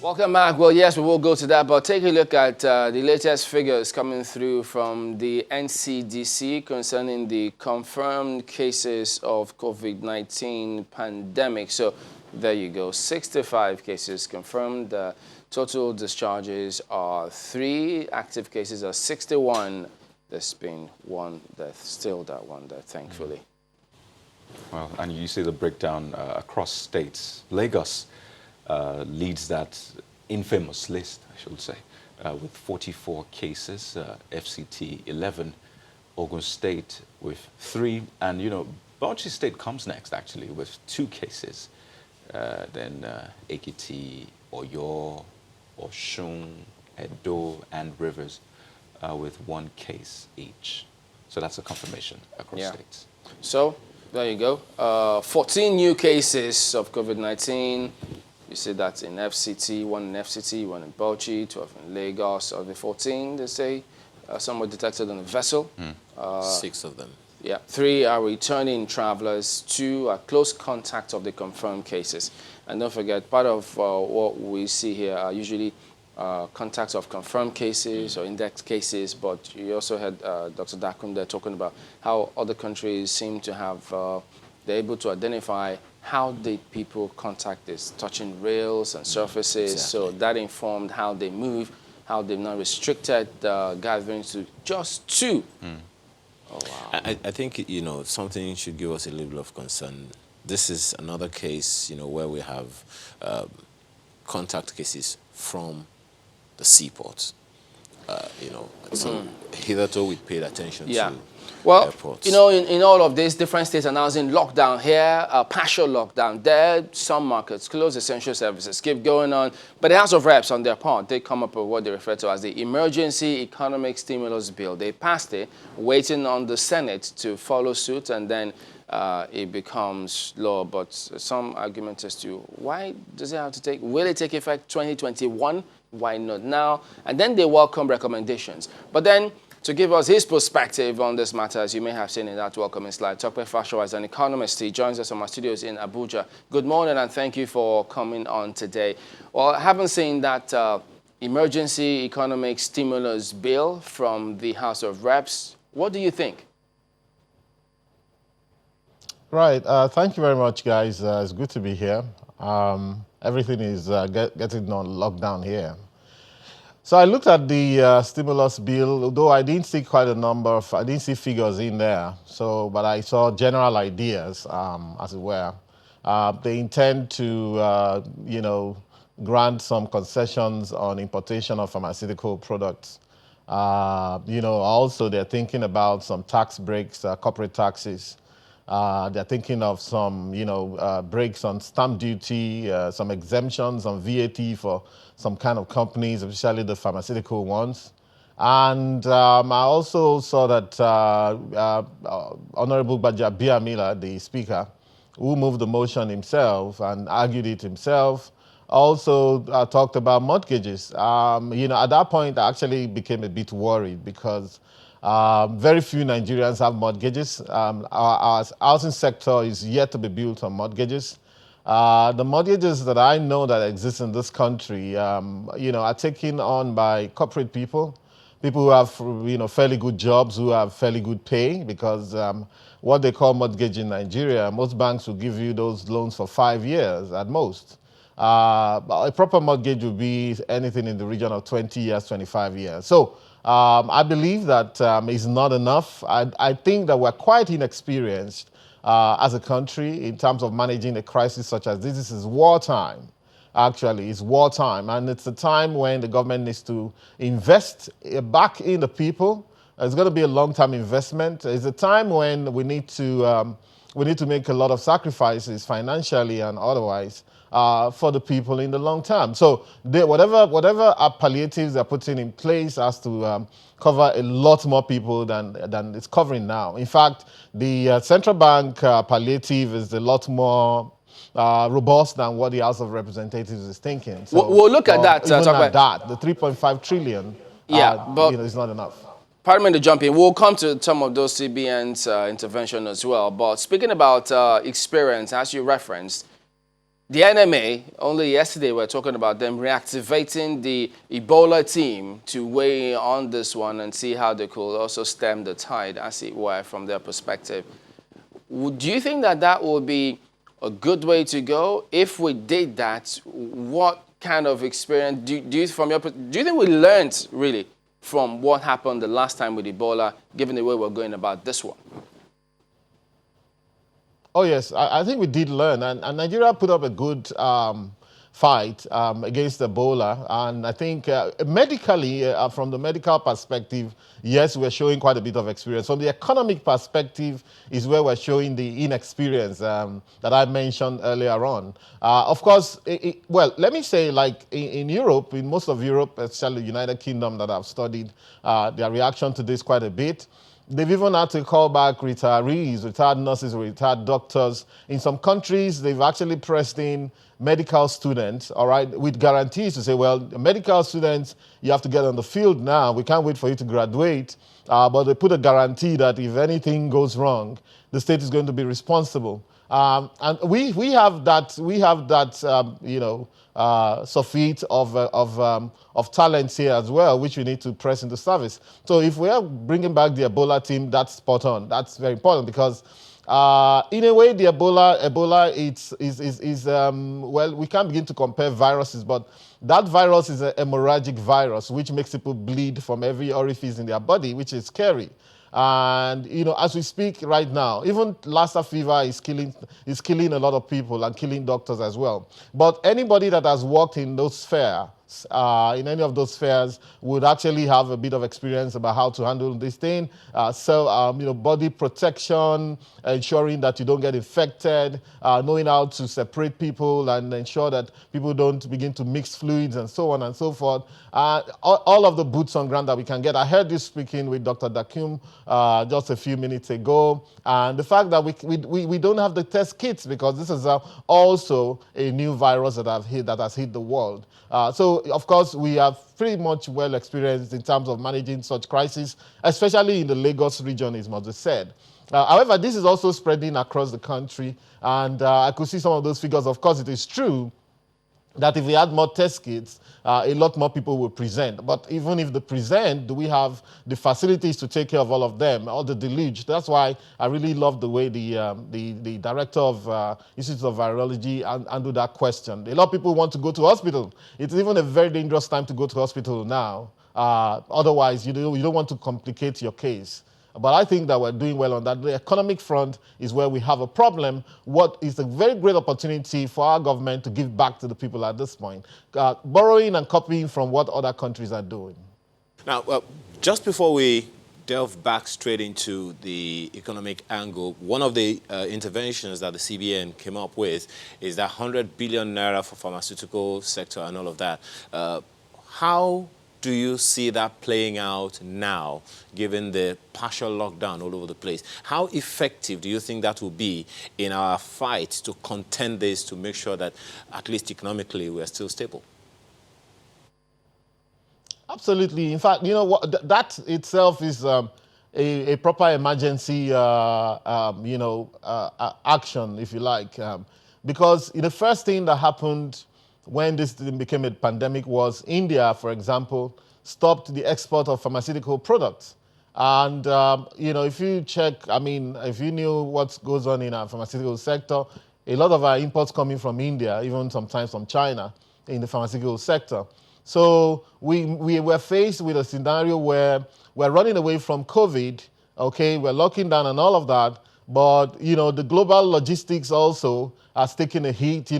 Welcome back. Well, yes, we will go to that, but take a look at the latest figures coming through from the NCDC concerning the confirmed cases of COVID-19 pandemic. So there you go, 65 cases confirmed. Total discharges are 3, active cases are 61. There's been one death, still that one death, thankfully. Well, and you see the breakdown across states. Lagos leads that infamous list, I should say, with 44 cases, FCT 11, Ogun State with 3, and Bauchi State comes next actually with 2 cases, then Ekiti, Oyo, Osun, Edo, and Rivers with 1 case each. So that's a confirmation across states. So there you go. 14 new cases of COVID-19. You see that in FCT, 1 in FCT, 1 in Bauchi, 12 in Lagos. Of the 14, they say some were detected on a vessel. 6 of them. Yeah, 3 are returning travelers, 2 are close contact of the confirmed cases. And don't forget, part of what we see here are usually contacts of confirmed cases or index cases, but you also had Dr. Dakunde talking about how other countries seem to have, they're able to identify how did people contact this, touching rails and surfaces. Exactly. So that informed how they move, how they've now restricted gatherings to just 2. Oh, wow. I think, something should give us a little of concern. This is another case, where we have contact cases from the seaports. So hitherto we paid attention to airports. In all of this, different states announcing lockdown here, partial lockdown there. Some markets close, essential services keep going on. But the House of Reps, on their part, they come up with what they refer to as the Emergency Economic Stimulus Bill. They passed it, waiting on the Senate to follow suit, and then it becomes law. But some argument as to why does it have to take, will it take effect 2021? Why not now? And then they welcome recommendations. But then, to give us his perspective on this matter, as you may have seen in that welcoming slide, Tope Fashaw is an economist. He joins us from our studios in Abuja. Good morning, and thank you for coming on today. Well, I haven't seen that emergency economic stimulus bill from the House of Reps. What do you think? Right. Thank you very much, guys. It's good to be here. Everything is getting on lockdown here. So I looked at the stimulus bill, although I didn't see quite a number of, I didn't see figures in there. So, but I saw general ideas, as it were. They intend to, grant some concessions on importation of pharmaceutical products. Also they're thinking about some tax breaks, corporate taxes. They're thinking of some, breaks on stamp duty, some exemptions on VAT for some kind of companies, especially the pharmaceutical ones. And I also saw that Honorable Biamila, the Speaker, who moved the motion himself and argued it himself, also talked about mortgages. At that point, I actually became a bit worried because very few Nigerians have mortgages. Our housing sector is yet to be built on mortgages. The mortgages that I know that exist in this country, are taken on by corporate people who have, fairly good jobs, who have fairly good pay, because what they call mortgage in Nigeria, most banks will give you those loans for 5 years at most. A proper mortgage would be anything in the region of 20 years, 25 years. So I believe that is not enough. I think that we're quite inexperienced as a country in terms of managing a crisis such as this. This is wartime. Actually, it's wartime, and it's a time when the government needs to invest back in the people. It's going to be a long-term investment. It's a time when we need to make a lot of sacrifices financially and otherwise for the people in the long term. So whatever palliatives they're putting in place has to cover a lot more people than it's covering now. In fact, the central bank palliative is a lot more robust than what the House of Representatives is thinking. So, we'll look at that. Even at that, the 3.5 trillion, but is not enough. Pardon me to jump in. We'll come to some of those CBN's intervention as well. But speaking about experience, as you referenced, The NMA, only yesterday we're talking about them reactivating the Ebola team to weigh on this one and see how they could also stem the tide, as it were, from their perspective. Do you think that that would be a good way to go? If we did that, what kind of experience do you think we learned really from what happened the last time with Ebola, given the way we're going about this one? Oh, yes, I think we did learn. And Nigeria put up a good fight against Ebola. And I think medically, from the medical perspective, yes, we're showing quite a bit of experience. From the economic perspective is where we're showing the inexperience that I mentioned earlier on. Of course, well, let me say, like in Europe, in most of Europe, especially the United Kingdom that I've studied, their reaction to this quite a bit. They've even had to call back retirees, retired nurses, retired doctors. In some countries, they've actually pressed in medical students, all right, with guarantees to say, well, medical students, you have to get on the field now. We can't wait for you to graduate. But they put a guarantee that if anything goes wrong, the state is going to be responsible. And we have that you know, suffit of talents here as well, which we need to press into service. So if we are bringing back the Ebola team, that's spot on. That's very important because in a way, the Ebola is well, we can't begin to compare viruses, but that virus is an hemorrhagic virus, which makes people bleed from every orifice in their body, which is scary. And you know, as we speak right now, even Lassa fever is killing a lot of people and killing doctors as well. But anybody that has worked in those spheres, in any of those spheres, would actually have a bit of experience about how to handle this thing. So you know, body protection, ensuring that you don't get infected, knowing how to separate people and ensure that people don't begin to mix fluids and so on and so forth. All of the boots on ground that we can get. I heard you speaking with Dr. Dakum just a few minutes ago, and the fact that we don't have the test kits because this is also a new virus that has hit the world. So of course we are pretty much well experienced in terms of managing such crises, especially in the Lagos region, as must be said. However, this is also spreading across the country, and I could see some of those figures. Of course, it is true that if we had more test kits, a lot more people will present. But even if they present, do we have the facilities to take care of all of them, all the deluge? That's why I really love the way the director of Institute of Virology handled that question. A lot of people want to go to hospital. It's even a very dangerous time to go to hospital now. Otherwise, you don't want to complicate your case. But I think that we're doing well on that. The economic front is where we have a problem. What is a very great opportunity for our government to give back to the people at this point, borrowing and copying from what other countries are doing. Now, just before we delve back straight into the economic angle, one of the interventions that the CBN came up with is that 100 billion naira for pharmaceutical sector and all of that. How do you see that playing out now, given the partial lockdown all over the place? How effective do you think that will be in our fight to contend this, to make sure that at least economically we are still stable? Absolutely. In fact, you know what, that itself is a proper emergency, action, if you like, because the first thing that happened when this became a pandemic was India, for example, stopped the export of pharmaceutical products. And, if you check, if you knew what goes on in our pharmaceutical sector, a lot of our imports coming from India, even sometimes from China, in the pharmaceutical sector. So we were faced with a scenario where we're running away from COVID, okay, we're locking down and all of that, but, the global logistics also has taken a hit.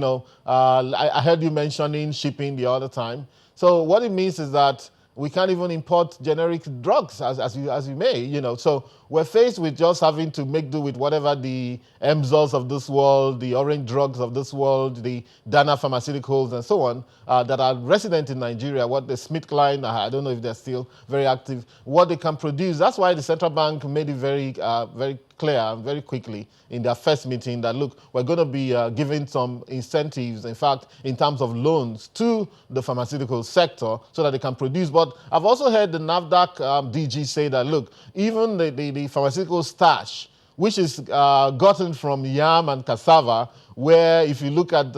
I heard you mentioning shipping the other time. So what it means is that we can't even import generic drugs as you may, So we're faced with just having to make do with whatever the Emzols of this world, the orange drugs of this world, the Dana Pharmaceuticals and so on, that are resident in Nigeria, what the SmithKline, I don't know if they're still very active, what they can produce. That's why the central bank made it very clear and very quickly in their first meeting that, look, we're going to be giving some incentives, in fact, in terms of loans to the pharmaceutical sector so that they can produce. But I've also heard the NAFDAC DG say that, look, even the pharmaceutical stash, which is gotten from yam and cassava, where if you look at,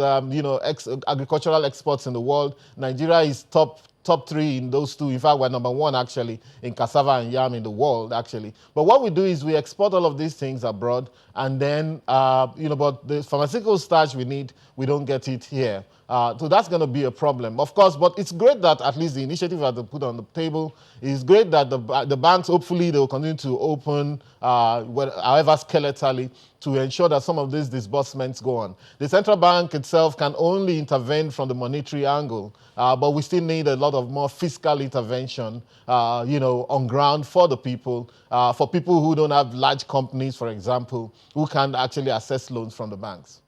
agricultural exports in the world, Nigeria is top 3 in those two. In fact, we're number 1 actually in cassava and yam in the world actually. But what we do is we export all of these things abroad, and then but the pharmaceutical starch we need, we don't get it here. So that's going to be a problem, of course. But it's great that at least the initiative that they put on the table is great. That the banks, hopefully, they will continue to open, however skeletally, to ensure that some of these disbursements go on. The central bank itself can only intervene from the monetary angle, but we still need a lot of more fiscal intervention, on ground for the people, for people who don't have large companies, for example, who can actually access loans from the banks.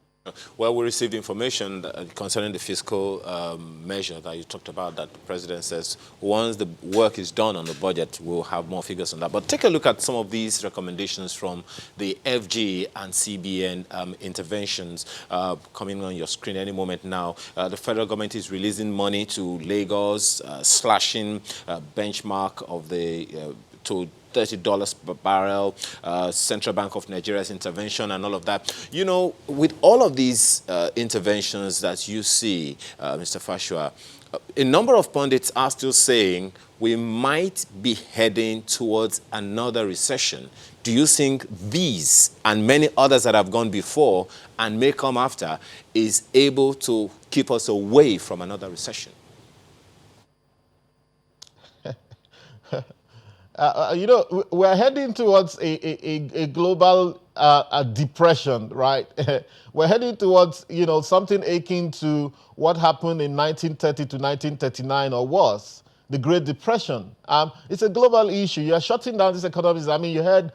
Well, we received information concerning the fiscal measure that you talked about, that the president says once the work is done on the budget, we'll have more figures on that. But take a look at some of these recommendations from the FG and CBN interventions coming on your screen any moment now. The federal government is releasing money to Lagos, slashing benchmark of the to $30 per barrel, Central Bank of Nigeria's intervention and all of that. You know, with all of these interventions that you see, Mr. Fashua, a number of pundits are still saying we might be heading towards another recession. Do you think these and many others that have gone before and may come after is able to keep us away from another recession? We're heading towards a global depression, right? We're heading towards, something akin to what happened in 1930 to 1939 or worse, the Great Depression. It's a global issue. You're shutting down these economies. I mean, you heard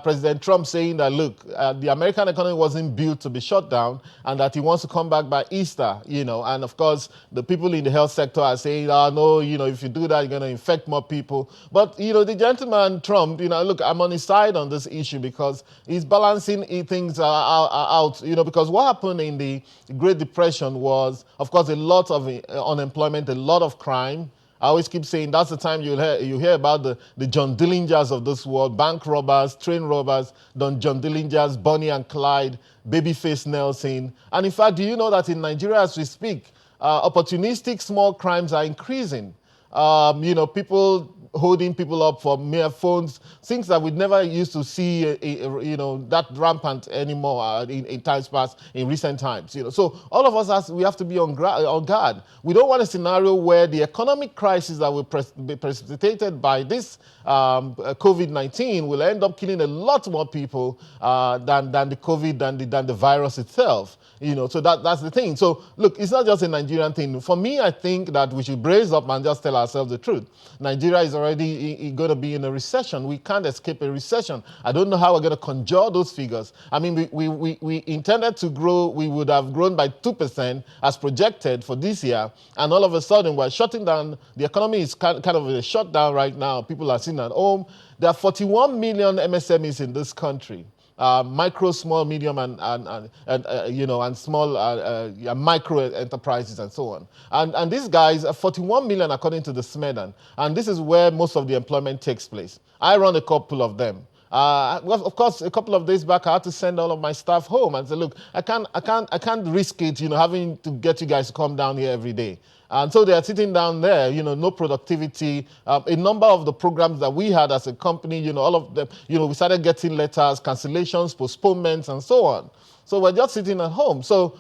President Trump saying that, look, the American economy wasn't built to be shut down and that he wants to come back by Easter, And, of course, the people in the health sector are saying, no, if you do that, you're going to infect more people. But, the gentleman Trump, look, I'm on his side on this issue because he's balancing things out, because what happened in the Great Depression was, of course, a lot of unemployment, a lot of crime. I always keep saying that's the time you hear about the John Dillingers of this world, bank robbers, train robbers, John Dillingers, Bonnie and Clyde, Babyface Nelson. And in fact, do you know that in Nigeria as we speak, opportunistic small crimes are increasing? People holding people up for mere phones, things that we never used to see, that rampant anymore in times past, in recent times. So all of us, we have to be on guard. We don't want a scenario where the economic crisis that will be precipitated by this COVID-19 will end up killing a lot more people than the COVID, than the virus itself. So that's the thing. So look, it's not just a Nigerian thing. For me, I think that we should brace up and just tell ourselves the truth. Nigeria is already going to be in a recession. We can't escape a recession. I don't know how we're going to conjure those figures. I mean, we intended to grow. We would have grown by 2% as projected for this year. And all of a sudden, we're shutting down. The economy is kind of a shutdown right now. People are sitting at home. There are 41 million MSMEs in this country. Micro, small, medium, and small micro enterprises and so on. And these guys are 41 million according to the SMEDAN. And this is where most of the employment takes place. I run a couple of them. Well, of course, a couple of days back, I had to send all of my staff home and say, look, I can't risk it, having to get you guys to come down here every day. And so they are sitting down there, no productivity. A number of the programs that we had as a company, all of them, we started getting letters, cancellations, postponements, and so on. So we're just sitting at home. So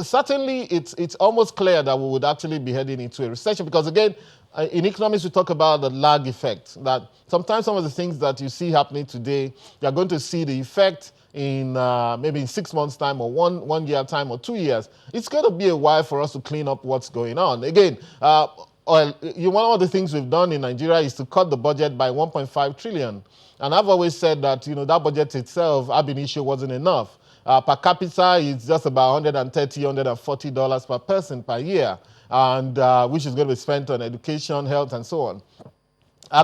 certainly it's almost clear that we would actually be heading into a recession because, again, in economics, we talk about the lag effect, that sometimes some of the things that you see happening today, you're going to see the effect in maybe in 6 months' time or one year time or 2 years. It's going to be a while for us to clean up what's going on. Again, one of the things we've done in Nigeria is to cut the budget by 1.5 trillion. And I've always said that, that budget itself, ab initio, wasn't enough. Per capita, it's just about $130, $140 per person per year, and which is going to be spent on education, health, and so on.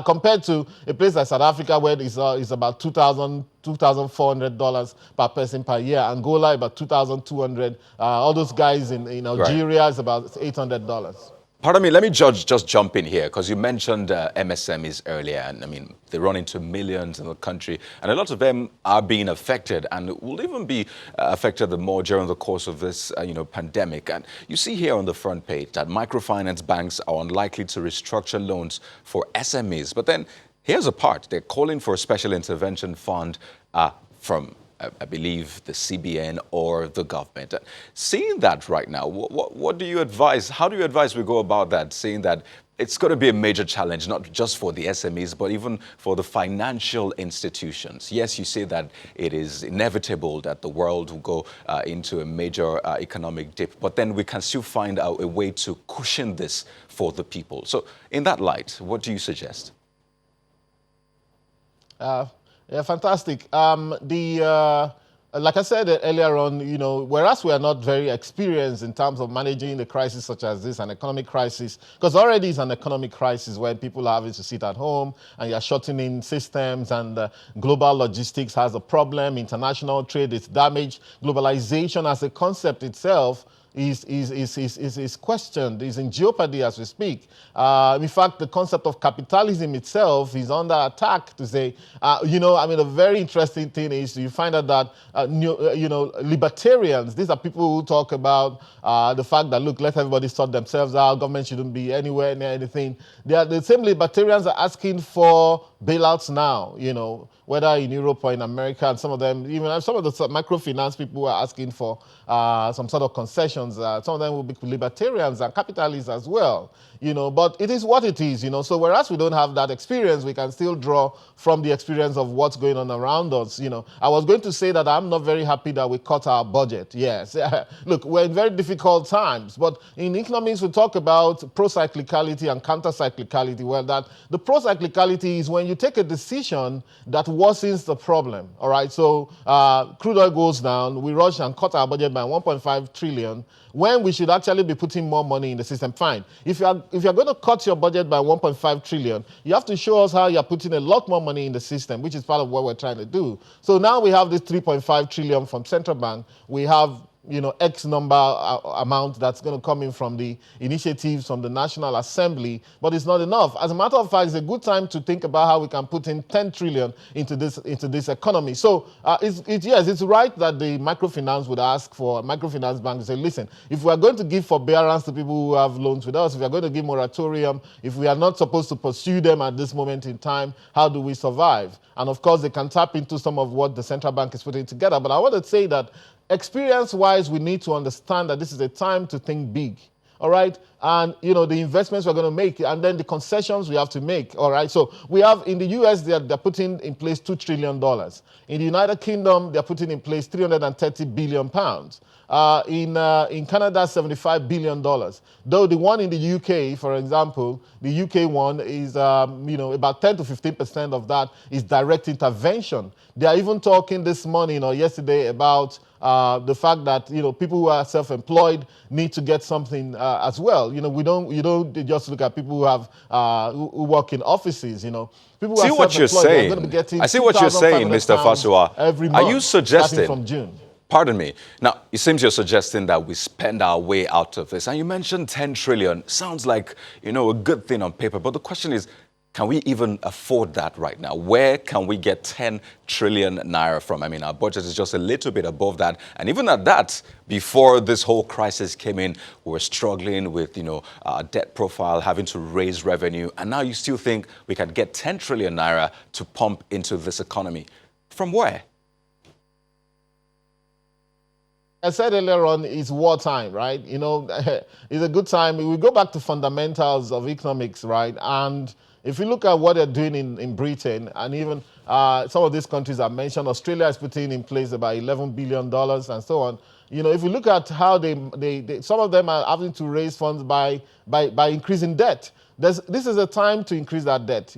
Compared to a place like South Africa, where it's about $2,000, $2,400 per person per year. Angola, about $2,200. All those guys in Algeria is about $800. Pardon me, let me just jump in here, because you mentioned MSMEs earlier, and I mean, they run into millions in the country, and a lot of them are being affected, and will even be affected more during the course of this pandemic. And you see here on the front page that microfinance banks are unlikely to restructure loans for SMEs. But then here's a part: they're calling for a special intervention fund from I believe the CBN or the government. Seeing that right now, what do you advise? How do you advise we go about that, seeing that it's going to be a major challenge, not just for the SMEs, but even for the financial institutions? Yes, you say that it is inevitable that the world will go into a major economic dip, but then we can still find out a way to cushion this for the people. So in that light, what do you suggest? Yeah, fantastic. Like I said earlier on, whereas we are not very experienced in terms of managing a crisis such as this, an economic crisis, because already it's an economic crisis where people are having to sit at home and you're shutting in systems, and global logistics has a problem, international trade is damaged, globalization as a concept itself is questioned, is in jeopardy as we speak. In fact, the concept of capitalism itself is under attack, to say, a very interesting thing is you find out that, libertarians, these are people who talk about the fact that, look, let everybody sort themselves out, government shouldn't be anywhere near anything. They are the same libertarians are asking for bailouts now, whether in Europe or in America, and some of them, even some of the microfinance people are asking for some sort of concessions. Some of them will be libertarians and capitalists as well, but it is what it is, So whereas we don't have that experience, we can still draw from the experience of what's going on around us, I was going to say that I'm not very happy that we cut our budget. Yes. Look, we're in very difficult times, but in economics, we talk about pro-cyclicality and counter-cyclicality. Well, that the pro-cyclicality is when you take a decision that worsens the problem, all right? So crude oil goes down, we rush and cut our budget by 1.5 trillion, when we should actually be putting more money in the system. Fine. If you're going to cut your budget by 1.5 trillion, you have to show us how you're putting a lot more money in the system, which is part of what we're trying to do. So now we have this 3.5 trillion from central bank. We have X number amount that's going to come in from the initiatives from the National Assembly, but it's not enough. As a matter of fact, it's a good time to think about how we can put in 10 trillion into this economy. So yes, it's right that the microfinance would ask for microfinance banks to say, listen, if we are going to give forbearance to people who have loans with us, if we are going to give moratorium, if we are not supposed to pursue them at this moment in time, how do we survive? And of course, they can tap into some of what the central bank is putting together. But I want to say that experience-wise, we need to understand that this is a time to think big, all right? And, the investments we're going to make, and then the concessions we have to make, all right? So we have, in the U.S., they're putting in place $2 trillion. In the United Kingdom, they're putting in place 330 billion pounds. In Canada, $75 billion. Though the one in the UK, for example, the UK one is, about 10 to 15% of that is direct intervention. They are even talking this morning or yesterday about the fact that people who are self-employed need to get something as well. You don't just look at people who have who work in offices. People who see are what you're saying. Going to be getting I see what you're saying, Mr. Fasua. Every month, are you suggesting from June? Pardon me. Now, it seems you're suggesting that we spend our way out of this. And you mentioned 10 trillion. Sounds like, a good thing on paper. But the question is, can we even afford that right now? Where can we get 10 trillion naira from? I mean, our budget is just a little bit above that. And even at that, before this whole crisis came in, we were struggling with, our debt profile, having to raise revenue. And now you still think we can get 10 trillion naira to pump into this economy. From where? I said earlier on, it's wartime, right? It's a good time. We go back to fundamentals of economics, right? And if you look at what they're doing in Britain, and even some of these countries I mentioned, Australia is putting in place about $11 billion and so on. If you look at how they some of them are having to raise funds by increasing debt. This is a time to increase that debt,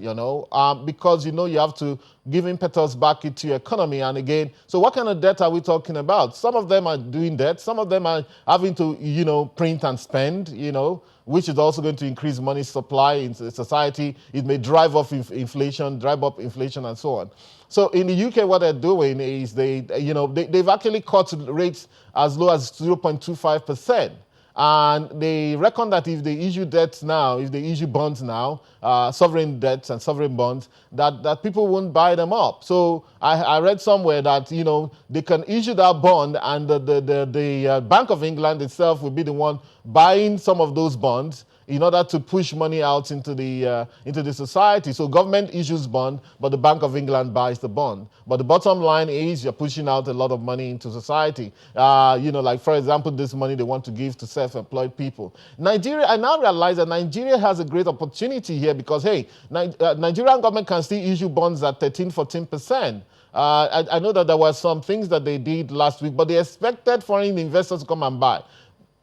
because, you have to give impetus back into your economy. And again, so what kind of debt are we talking about? Some of them are doing debt. Some of them are having to, print and spend, which is also going to increase money supply in society. It may drive up inflation and so on. So in the UK, what they're doing is they've actually cut rates as low as 0.25%. And they reckon that if they issue debts now, if they issue bonds now, sovereign debts and sovereign bonds, that people won't buy them up. So I read somewhere that, they can issue that bond, and the Bank of England itself will be the one buying some of those bonds in order to push money out into the society. So government issues bond, but the Bank of England buys the bond. But the bottom line is you're pushing out a lot of money into society. Like for example, this money they want to give to self-employed people. Nigeria, I now realize that Nigeria has a great opportunity here because, hey, Nigerian government can still issue bonds at 13-14%. I know that there were some things that they did last week, but they expected foreign investors to come and buy.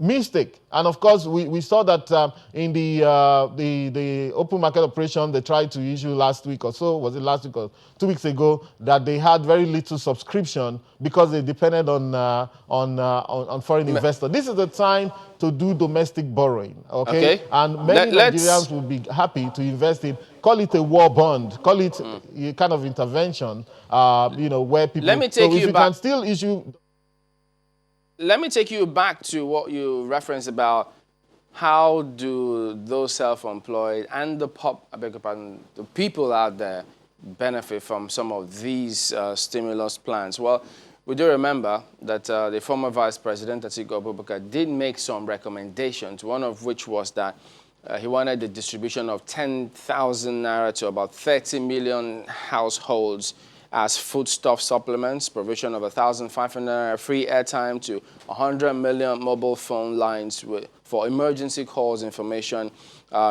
Mistake. And of course, we saw that in the open market operation they tried to issue last week or so, was it last week or 2 weeks ago, that they had very little subscription because they depended on foreign investors. This is the time to do domestic borrowing, okay? And many Nigerians will be happy to invest in, call it a war bond, call it a kind of intervention, where people... Let me take you back. Can still issue... Let me take you back to what you referenced about how do those self-employed and the people out there benefit from some of these stimulus plans. Well, we do remember that the former Vice President, Atiku Abubakar, did make some recommendations, one of which was that he wanted the distribution of 10,000 naira to about 30 million households as foodstuff supplements, provision of 1,500 free airtime to 100 million mobile phone lines for emergency calls information,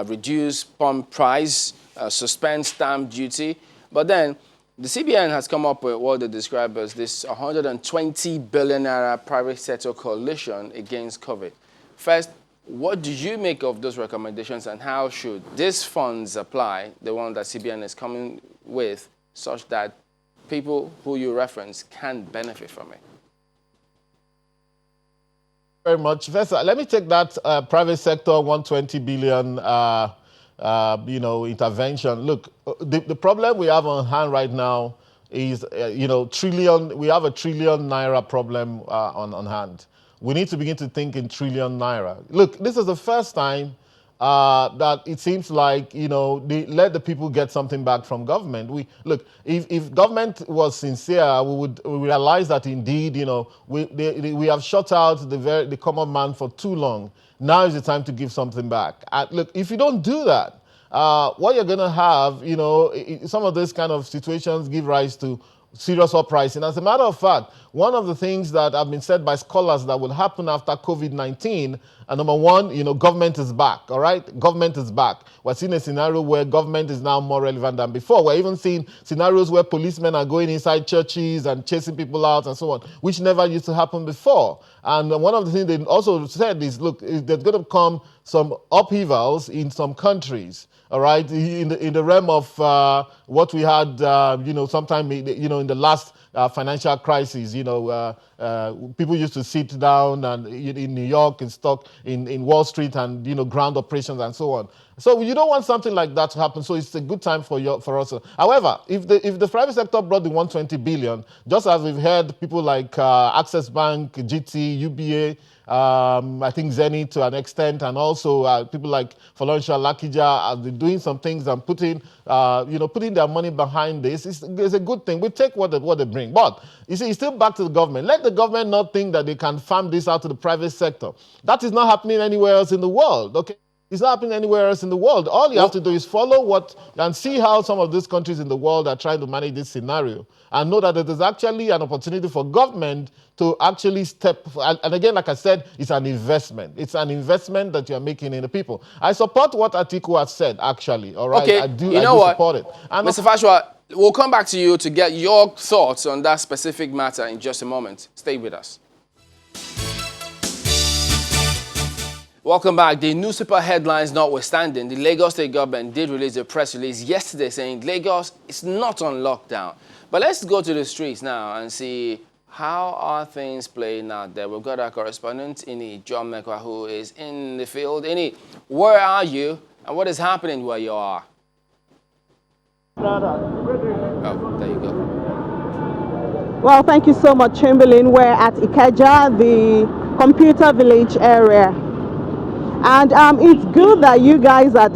reduce pump price, suspend stamp duty. But then the CBN has come up with what they describe as this 120 billion naira private sector coalition against COVID. First, what do you make of those recommendations, and how should these funds apply, the one that CBN is coming with, such that people who you reference can benefit from it? Very much. First, let me take that private sector 120 billion intervention. Look, the problem we have on hand right now is we have a 1 trillion naira problem on hand. We need to begin to think in 1 trillion naira. Look, this is the first time that it seems like, they let the people get something back from government. If government was sincere, we would realize that indeed, we have shut out the common man for too long. Now is the time to give something back. Look, if you don't do that, what you're going to have, some of these kind of situations give rise to serious uprising. As a matter of fact, one of the things that have been said by scholars that will happen after COVID-19, number one, government is back, all right? Government is back. We're seeing a scenario where government is now more relevant than before. We're even seeing scenarios where policemen are going inside churches and chasing people out and so on, which never used to happen before. And one of the things they also said is, look, there's going to come some upheavals in some countries. All right, in the realm of what we had, sometime, in the last financial crisis, people used to sit down and in New York and stock in Wall Street and, ground operations and so on. So you don't want something like that to happen. So it's a good time for us. However, if the private sector brought the 120 billion, just as we've heard people like Access Bank, GT, UBA, I think Zenith to an extent, and also people like Folorunsho Lakija have been doing some things and putting their money behind this. It's a good thing. We take what they bring. But you see, it's still back to the government. Let the government not think that they can farm this out to the private sector. That is not happening anywhere else in the world, okay? It's not happening anywhere else in the world. All you have to do is follow and see how some of these countries in the world are trying to manage this scenario, and know that it is actually an opportunity for government to actually step. And again, like I said, it's an investment. It's an investment that you're making in the people. I support what Atiku has said, actually. All right, okay. I do support it. And Mr. Fashua, we'll come back to you to get your thoughts on that specific matter in just a moment. Stay with us. Welcome back. The newspaper headlines notwithstanding, the Lagos State government did release a press release yesterday saying Lagos is not on lockdown. But let's go to the streets now and see how are things playing out there. We've got our correspondent, Ini John Mekwa, who is in the field. Ini, where are you and what is happening where you are? Oh, there you go. Well, thank you so much, Chamberlain. We're at Ikeja, the computer village area. And it's good that you guys are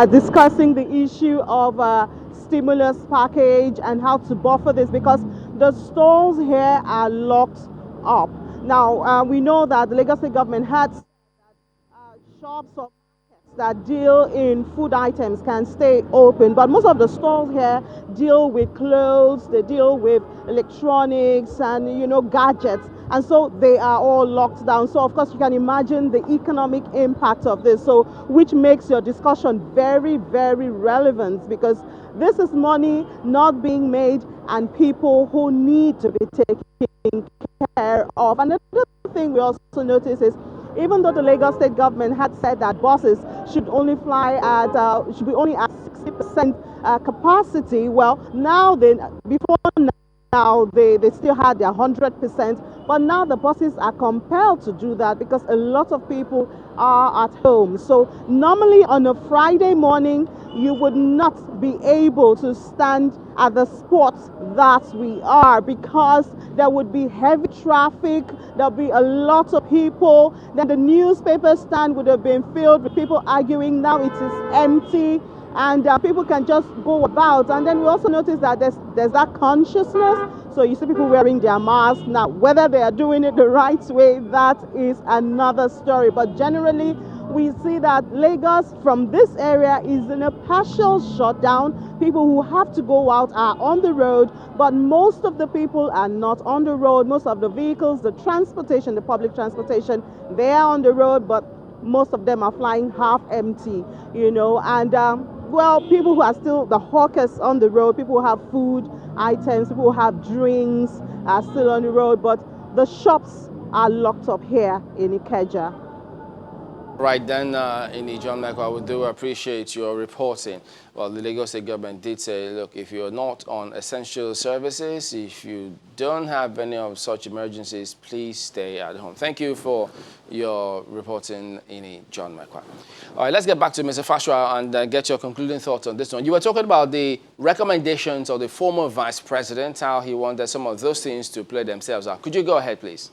discussing the issue of stimulus package and how to buffer this, because the stores here are locked up. Now, we know that the Lagos State government had shops or markets that deal in food items can stay open, but most of the stores here deal with clothes, they deal with electronics and gadgets, and so they are all locked down. So of course you can imagine the economic impact of this, so which makes your discussion very, very relevant, because this is money not being made and people who need to be taken care of. Another thing we also notice is, even though the Lagos State government had said that buses should only fly at should be only at 60% capacity, well, now before now they still had their 100%, but now the buses are compelled to do that because a lot of people are at home. So normally on a Friday morning you would not be able to stand at the spot that we are, because there would be heavy traffic, there'll be a lot of people, then the newspaper stand would have been filled with people arguing. Now it is empty, and people can just go about. And then we also notice that there's that consciousness, so you see people wearing their masks. Now whether they are doing it the right way, that is another story, but generally we see that Lagos from this area is in a partial shutdown. People who have to go out are on the road, but most of the people are not on the road. Most of the vehicles, the transportation, the public transportation, they are on the road, but most of them are flying half empty, and well, people who are still the hawkers on the road, people who have food items, people who have drinks are still on the road, but the shops are locked up here in Ikeja. Right then, in John Michael, I do appreciate your reporting. Well, the Lagos State government did say, look, if you're not on essential services, if you don't have any of such emergencies, please stay at home. Thank you for your reporting, in John Michael. All right, let's get back to Mr. Fashua and get your concluding thoughts on this one. You were talking about the recommendations of the former vice president, how he wanted some of those things to play themselves out. Could you go ahead, please?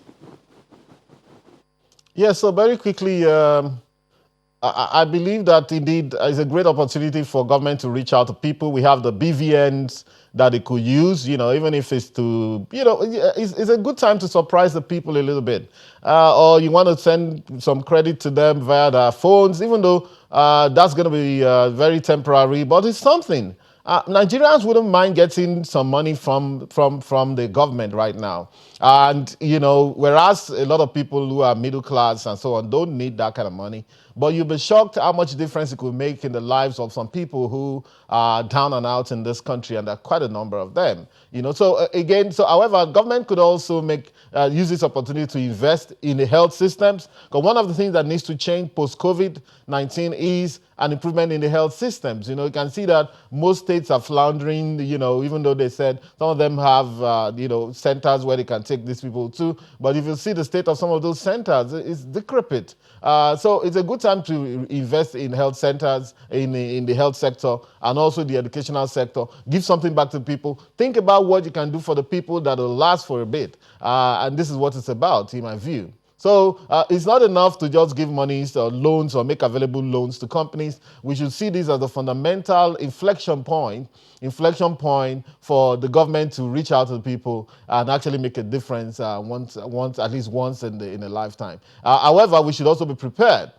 Yes, so very quickly, I believe that indeed is a great opportunity for government to reach out to people. We have the BVNs that they could use, even if it's to, it's a good time to surprise the people a little bit. Or you want to send some credit to them via their phones, even though that's going to be very temporary, but it's something. Nigerians wouldn't mind getting some money from the government right now. And, whereas a lot of people who are middle class and so on don't need that kind of money, but you'll be shocked how much difference it could make in the lives of some people who are down and out in this country, and there are quite a number of them. However, government could also use this opportunity to invest in the health systems, because one of the things that needs to change post-COVID-19 is an improvement in the health systems. You can see that most states are floundering, even though they said some of them have, centers where they can take these people to. But if you see the state of some of those centers, it's decrepit. So it's a good time to invest in health centers, in the health sector, and also the educational sector. Give something back to people. Think about what you can do for the people that will last for a bit. And this is what it's about, in my view. So it's not enough to just give monies or loans or make available loans to companies. We should see this as a fundamental inflection point for the government to reach out to the people and actually make a difference at least once in a lifetime. However, we should also be prepared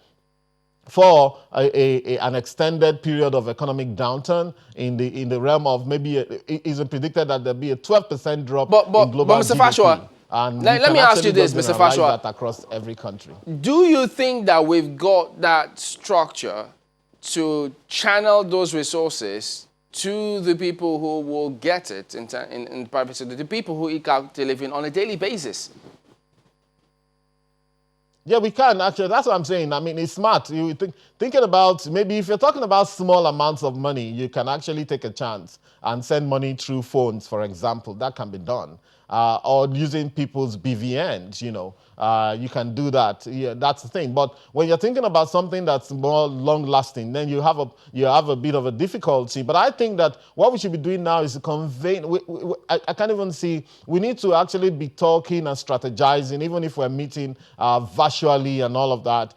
for an extended period of economic downturn in the realm of maybe it is predicted that there'll be a 12% drop in global but Mr. GDP. Fashua, And let me ask you this, Mr. Fashua. That across every country. Do you think that we've got that structure to channel those resources to the people who will get it in private sector, the people who eke out a living on a daily basis? Yeah, we can actually. That's what I'm saying. I mean, it's smart. You thinking about, maybe if you're talking about small amounts of money, you can actually take a chance and send money through phones, for example. That can be done. or using people's BVNs, you can do that. Yeah, that's the thing. But when you're thinking about something that's more long-lasting, then you have a bit of a difficulty. But I think that what we should be doing now is conveying. I can't even see. We need to actually be talking and strategizing, even if we're meeting virtually and all of that.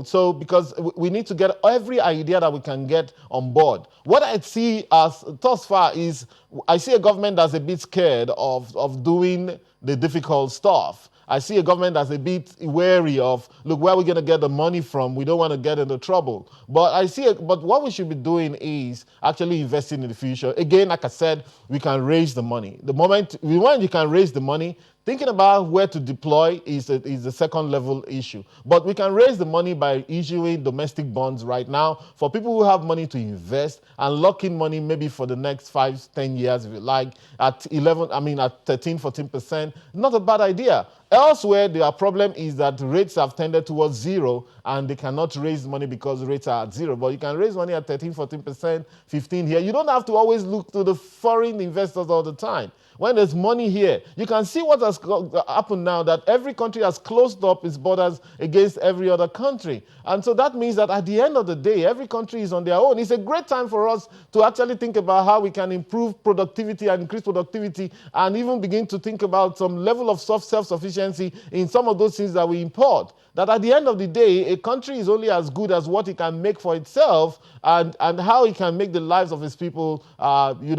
So because we need to get every idea that we can get on board. What I see as thus far is I see a government that's a bit scared of doing the difficult stuff. I see a government that's a bit wary of, look, where are we going to get the money from? We don't want to get into trouble. But but what we should be doing is actually investing in the future. Again, like I said, we can raise the money. The moment you can raise the money, thinking about where to deploy is the second level issue. But we can raise the money by issuing domestic bonds right now for people who have money to invest and lock in money maybe for the next 5-10 years, if you like, at 13, 14%. Not a bad idea. Elsewhere, the problem is that rates have tended towards zero and they cannot raise money because rates are at zero. But you can raise money at 13, 14%, 15 here. You don't have to always look to the foreign investors all the time. When there's money here, you can see what has happened now, that every country has closed up its borders against every other country. And so that means that at the end of the day, every country is on their own. It's a great time for us to actually think about how we can improve productivity and increase productivity and even begin to think about some level of self-sufficiency in some of those things that we import. That at the end of the day, a country is only as good as what it can make for itself and how it can make the lives of its people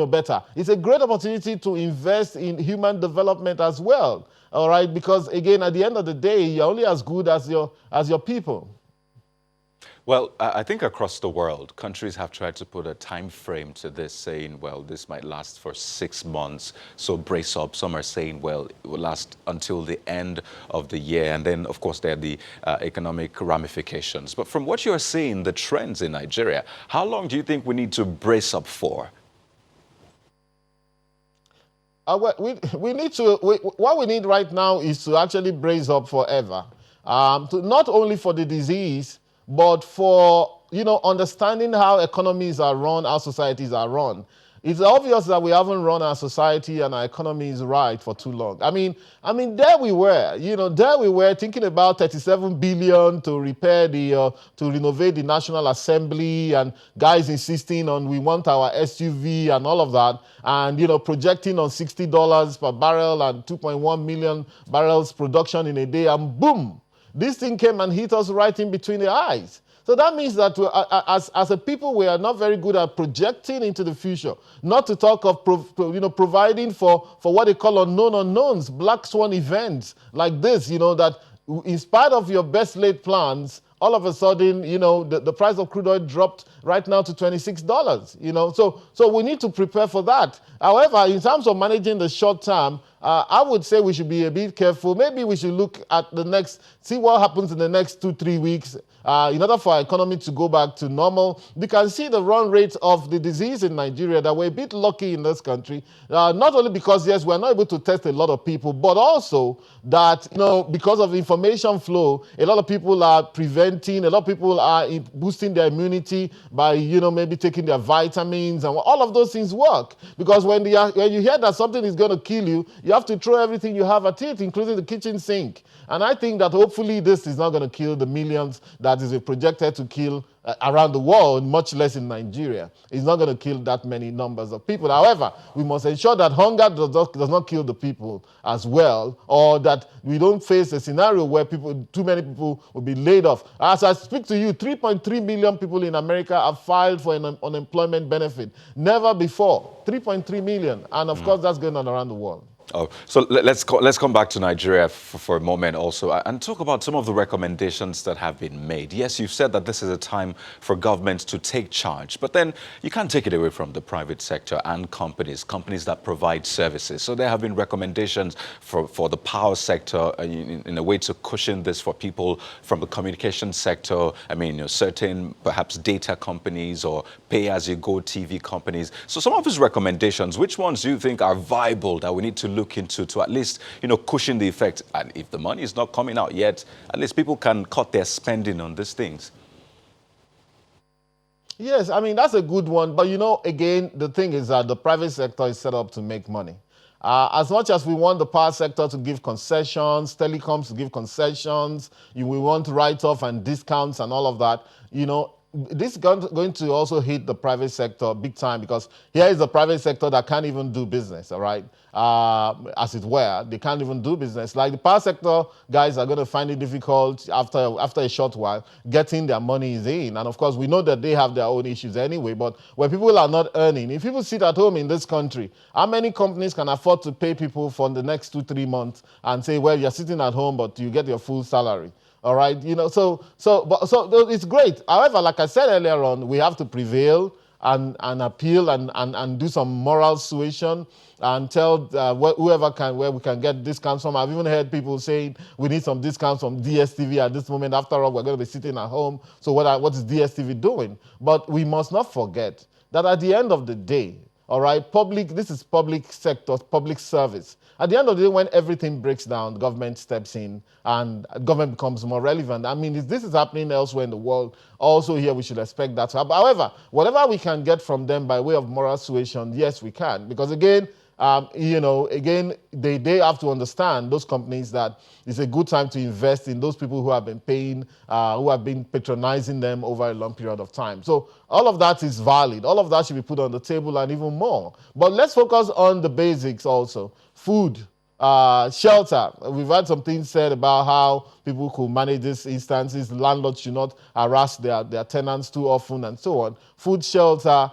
better. It's a great opportunity to invest in human development as well, all right? Because again, at the end of the day, you're only as good as your people. Well, I think across the world, countries have tried to put a time frame to this, saying, well, this might last for 6 months, so brace up. Some are saying, well, it will last until the end of the year. And then, of course, there are the economic ramifications. But from what you're seeing, the trends in Nigeria, how long do you think we need to brace up for? What we need right now is to actually brace up forever. Not only for the disease, but for understanding how economies are run, how societies are run. It's obvious that we haven't run our society and our economies right for too long. I mean, there we were thinking about 37 billion to repair to renovate the National Assembly, and guys insisting on we want our SUV and all of that, and projecting on $60 per barrel and 2.1 million barrels production in a day, and boom, this thing came and hit us right in between the eyes. So that means that as a people, we are not very good at projecting into the future. Not to talk of providing for what they call unknown unknowns, black swan events like this, that in spite of your best laid plans, all of a sudden, the price of crude oil dropped right now to $26, So we need to prepare for that. However, in terms of managing the short term, I would say we should be a bit careful. Maybe we should look at see what happens in the next 2-3 weeks in order for our economy to go back to normal. We can see the run rate of the disease in Nigeria, that we're a bit lucky in this country. Not only because, yes, we're not able to test a lot of people, but also that, because of information flow, a lot of people are preventing, a lot of people are boosting their immunity by, maybe taking their vitamins, and all of those things work. Because when you hear that something is going to kill you, you have to throw everything you have at it, including the kitchen sink. And I think that hopefully this is not going to kill the millions that is projected to kill around the world, much less in Nigeria. It's not going to kill that many numbers of people. However, we must ensure that hunger does not kill the people as well, or that we don't face a scenario where too many people will be laid off. As I speak to you, 3.3 million people in America have filed for an unemployment benefit. Never before. 3.3 million. And of course, that's going on around the world. Oh, so let's come back to Nigeria for a moment also and talk about some of the recommendations that have been made. Yes, you've said that this is a time for governments to take charge, but then you can't take it away from the private sector and companies that provide services. So there have been recommendations for the power sector in a way to cushion this for people from the communication sector. I mean, certain perhaps data companies or pay-as-you-go TV companies. So some of these recommendations, which ones do you think are viable that we need to look into to at least, cushion the effect? And if the money is not coming out yet, at least people can cut their spending on these things. Yes, I mean, that's a good one. But, again, the thing is that the private sector is set up to make money. As much as we want the power sector to give concessions, telecoms to give concessions, we want write-off and discounts and all of that, this is going to also hit the private sector big time, because here is the private sector that can't even do business, all right? As it were, they can't even do business. Like the power sector guys are going to find it difficult after a short while getting their monies in. And of course, we know that they have their own issues anyway, but when people are not earning, if people sit at home in this country, how many companies can afford to pay people for the next 2-3 months and say, well, you're sitting at home, but you get your full salary? All right, so it's great. However, like I said earlier on, we have to prevail and appeal and do some moral suasion and tell whoever can where we can get discounts from. I've even heard people saying we need some discounts from DSTV at this moment. After all, we're going to be sitting at home. So what is DSTV doing? But we must not forget that at the end of the day, all right, this is public sector, public service. At the end of the day, when everything breaks down, the government steps in and government becomes more relevant. I mean, if this is happening elsewhere in the world, also here we should expect that to happen. However, whatever we can get from them by way of moral suasion, yes, we can. Because again, they have to understand, those companies, that it's a good time to invest in those people who have been paying, who have been patronizing them over a long period of time. So all of that is valid. All of that should be put on the table and even more. But let's focus on the basics also. Food, shelter. We've had some things said about how people could manage these instances. Landlords should not harass their tenants too often and so on. Food, shelter,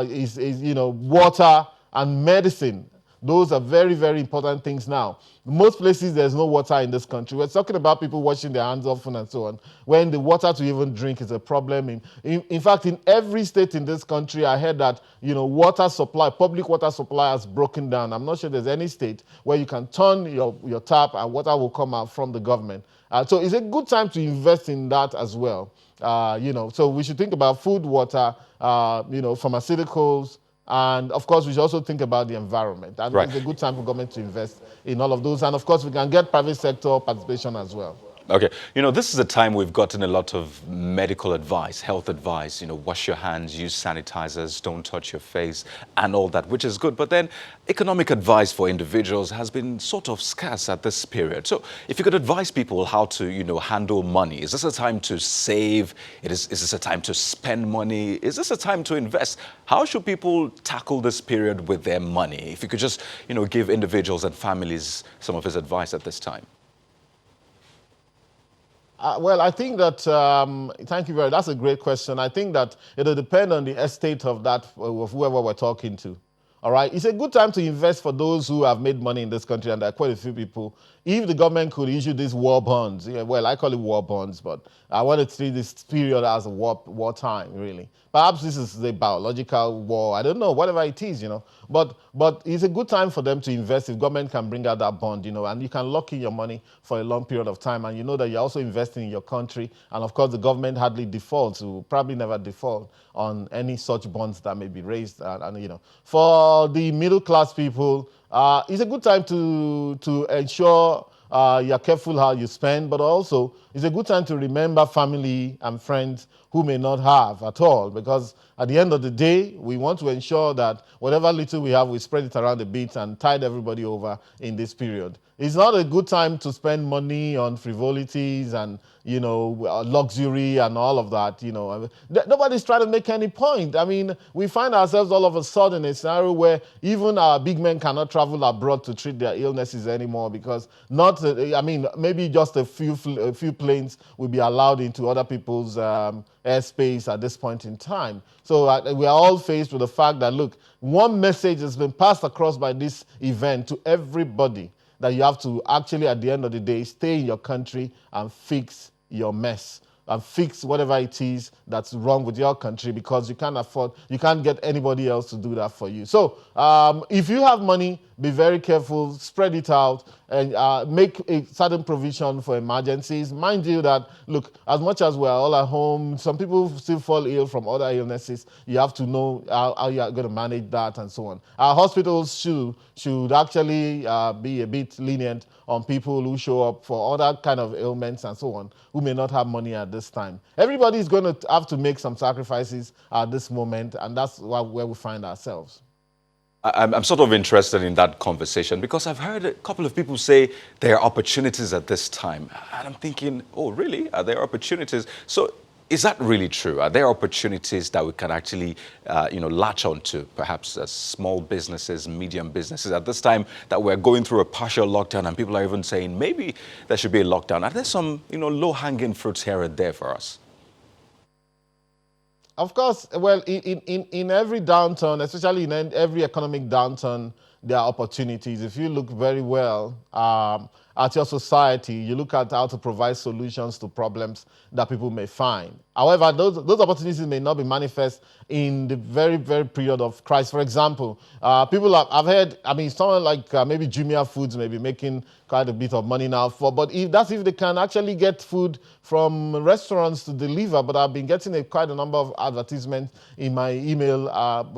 is water and medicine. Those are very, very important things now. Most places, there's no water in this country. We're talking about people washing their hands often and so on, when the water to even drink is a problem. In fact, in every state in this country, I heard that, water supply, public water supply has broken down. I'm not sure there's any state where you can turn your tap and water will come out from the government. So it's a good time to invest in that as well. So we should think about food, water, pharmaceuticals, and of course, we should also think about the environment. And It's a good time for government to invest in all of those. And of course, we can get private sector participation as well. Okay, this is a time we've gotten a lot of medical advice, health advice, wash your hands, use sanitizers, don't touch your face, and all that, which is good. But then economic advice for individuals has been sort of scarce at this period. So if you could advise people how to, handle money, is this a time to save? Is this a time to spend money? Is this a time to invest? How should people tackle this period with their money? If you could just, give individuals and families some of his advice at this time. Well, I think that, thank you very much. That's a great question. I think that it'll depend on the estate of whoever we're talking to. All right. It's a good time to invest for those who have made money in this country, and there are quite a few people. If the government could issue these war bonds, well, I call it war bonds, but I want to treat this period as a war time, really. Perhaps this is a biological war. I don't know, whatever it is, But it's a good time for them to invest if government can bring out that bond, and you can lock in your money for a long period of time, and you know that you're also investing in your country. And of course, the government hardly defaults, will probably never default on any such bonds that may be raised. For the middle class people, it's a good time to ensure you're careful how you spend, but also it's a good time to remember family and friends who may not have at all, because at the end of the day, we want to ensure that whatever little we have, we spread it around a bit and tide everybody over in this period. It's not a good time to spend money on frivolities and, luxury and all of that, Nobody's trying to make any point. I mean, we find ourselves all of a sudden in a scenario where even our big men cannot travel abroad to treat their illnesses anymore, because maybe just a few planes will be allowed into other people's airspace at this point in time. So we are all faced with the fact that, look, one message has been passed across by this event to everybody, that you have to actually, at the end of the day, stay in your country and fix your mess and fix whatever it is that's wrong with your country, because you can't get anybody else to do that for you. So if you have money, be very careful, spread it out, and make a certain provision for emergencies. Mind you that, look, as much as we're all at home, some people still fall ill from other illnesses. You have to know how you're going to manage that and so on. Our hospitals should actually be a bit lenient on people who show up for other kind of ailments and so on, who may not have money at this time. Everybody is going to have to make some sacrifices at this moment, and that's where we find ourselves. I'm sort of interested in that conversation because I've heard a couple of people say there are opportunities at this time. And I'm thinking, oh, really? Are there opportunities? So is that really true? Are there opportunities that we can actually, latch onto, perhaps as small businesses, medium businesses, at this time that we're going through a partial lockdown and people are even saying maybe there should be a lockdown? Are there some, low-hanging fruits here and there for us? Of course, well, in every downturn, especially in every economic downturn, there are opportunities. If you look very well at your society, you look at how to provide solutions to problems that people may find. However, those opportunities may not be manifest in the very, very period of crisis. For example, I've heard, someone like maybe Jumia Foods may be making quite a bit of money now, but if they can actually get food from restaurants to deliver. But I've been getting quite a number of advertisements in my email,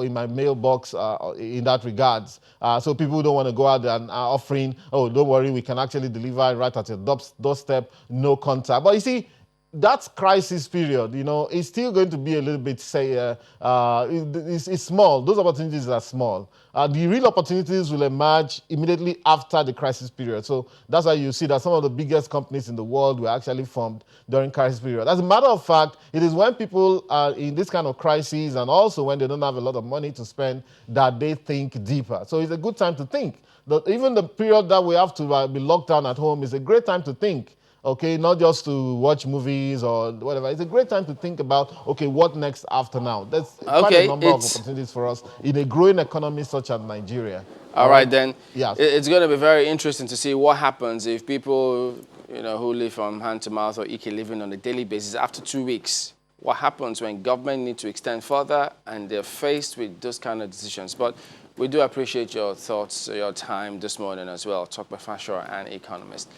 in my mailbox in that regards. So people don't want to go out there and offering, oh, don't worry, we can actually deliver right at your doorstep, no contact. But you see, that crisis period, is still going to be a little bit, it's small. Those opportunities are small. The real opportunities will emerge immediately after the crisis period. So that's why you see that some of the biggest companies in the world were actually formed during crisis period. As a matter of fact, it is when people are in this kind of crisis and also when they don't have a lot of money to spend that they think deeper. So it's a good time to think. Even the period that we have to be locked down at home is a great time to think. Okay, not just to watch movies or whatever. It's a great time to think about, okay, what next after now? There's quite a number of opportunities for us in a growing economy such as Nigeria. All right, then. Yes. It's going to be very interesting to see what happens if people, who live from hand to mouth or eke living on a daily basis after 2 weeks. What happens when government need to extend further and they're faced with those kind of decisions? But we do appreciate your thoughts, your time this morning as well. Talk by Fasher and Economist.